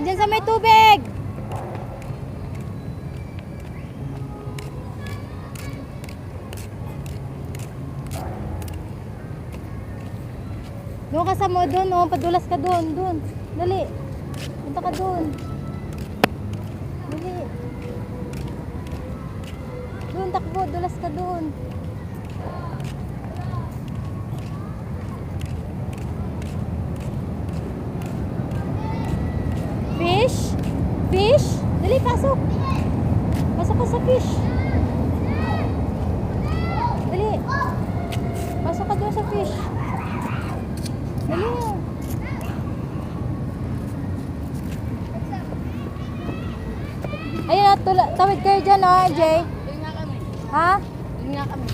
Diyan sa may tubig. Doon ka sa mo, doon, oh. Padulas ka doon, doon. Dali. Punta ka doon. Dali. Doon, takbo. Dulas ka doon. Fish? Fish? Dali, pasok. Pasok ka sa fish. Dali. Pasok ka doon sa fish. Dali. Ayun, tawid kayo dyan, oh, Jay. Doon nga kami. Ha? Doon nga kami.